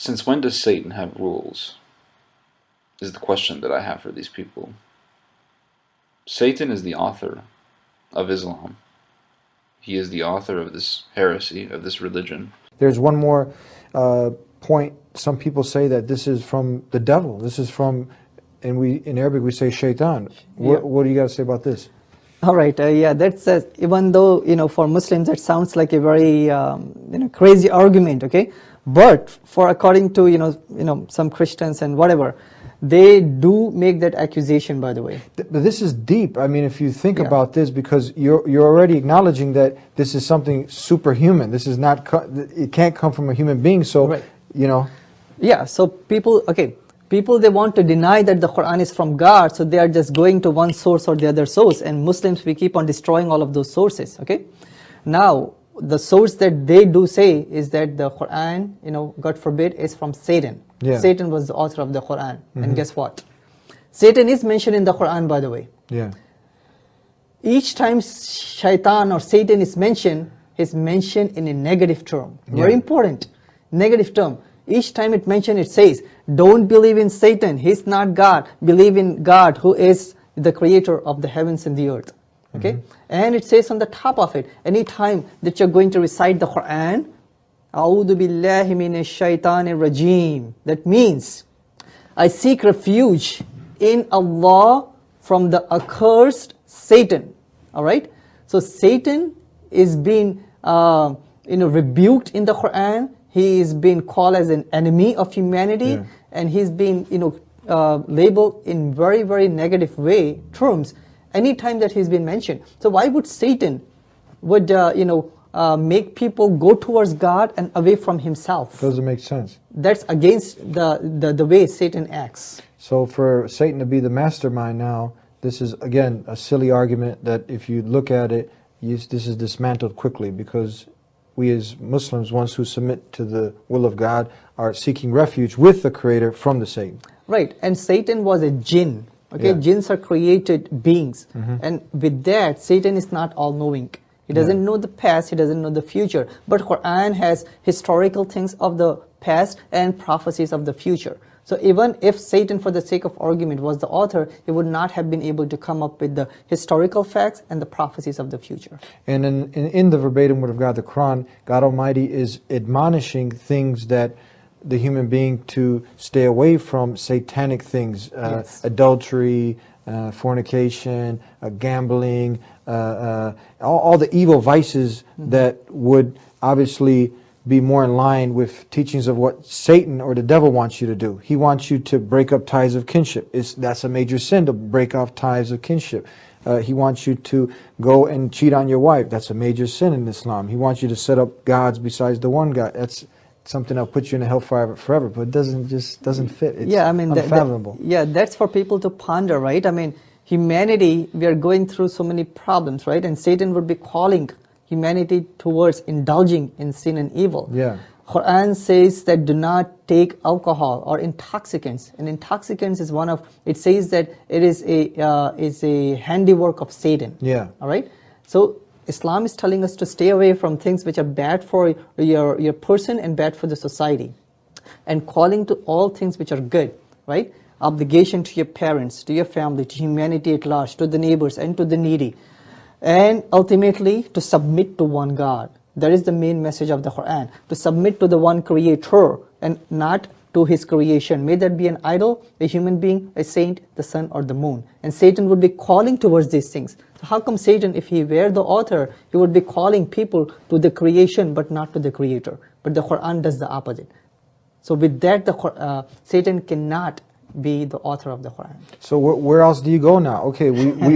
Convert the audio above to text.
Since when does Satan have rules? Is the question that I have for these people. Satan is the author of Islam. He is the author of this heresy, of this religion. There's one more point. Some people say that this is from the devil. This is from, and in Arabic we say shaitan. What do you got to say about this? All right, yeah, that's even though for Muslims that sounds like a very crazy argument, okay? But for according to some Christians and whatever, they do make that accusation, by the way. But this is deep. I mean, if you think about this, because you're already acknowledging that this is something superhuman. This is not. It can't come from a human being. So Yeah. So people, people they want to deny that the Quran is from God, so they are just going to one source or the other source. And Muslims, we keep on destroying all of those sources. Okay. Now, the source that they do say is that the Quran, God forbid, is from Satan. Yeah. Satan was the author of the Quran. And guess what? Satan is mentioned in the Quran, by the way. Yeah. Each time shaitan or Satan is mentioned in a negative term. Very important. Negative term. Each time it mentioned, it says, don't believe in Satan. He's not God. Believe in God, who is the creator of the heavens and the earth. Okay? And it says on the top of it, any time that you're going to recite the Quran, A'udhu billahi minash shaitanir rajim. That means, I seek refuge in Allah from the accursed Satan. Alright? So Satan is being rebuked in the Quran. He is being called as an enemy of humanity, and he's being labeled in very, very negative terms anytime that he's been mentioned. So why would Satan would make people go towards God and away from himself? Doesn't make sense. That's against the way Satan acts. So for Satan to be the mastermind now, this is again a silly argument that if you look at it, this is dismantled quickly, because we as Muslims, ones who submit to the will of God, are seeking refuge with the Creator from the Satan. Right, and Satan was a jinn. Okay, jinns are created beings, and with that, Satan is not all-knowing. He doesn't know the past, he doesn't know the future. But Quran has historical things of the past and prophecies of the future. So even if Satan, for the sake of argument, was the author, he would not have been able to come up with the historical facts and the prophecies of the future. And in the verbatim word of God, the Quran, God Almighty is admonishing things that the human being to stay away from, satanic things, adultery, fornication, gambling, all the evil vices that would obviously be more in line with teachings of what Satan or the devil wants you to do. He wants you to break up ties of kinship. That's a major sin, to break off ties of kinship. He wants you to go and cheat on your wife. That's a major sin in Islam. He wants you to set up gods besides the one God. That's something that'll put you in a hellfire forever, but it doesn't fit. It's unfathomable. That's for people to ponder, right? I mean, humanity, we are going through so many problems, right? And Satan would be calling humanity towards indulging in sin and evil. Quran says that do not take alcohol or intoxicants. And intoxicants is one of, it says that it is a handiwork of Satan. All right? So Islam is telling us to stay away from things which are bad for your person and bad for the society, and calling to all things which are good, right? Obligation to your parents, to your family, to humanity at large, to the neighbors and to the needy, and ultimately to submit to one God. That is the main message of the Quran, to submit to the one Creator and not to his creation. May that be an idol, a human being, a saint, the sun or the moon. And Satan would be calling towards these things. So how come Satan, if he were the author, he would be calling people to the creation but not to the Creator? But the Quran does the opposite. So with that, Satan cannot be the author of the Quran. So where else do you go now? Okay, we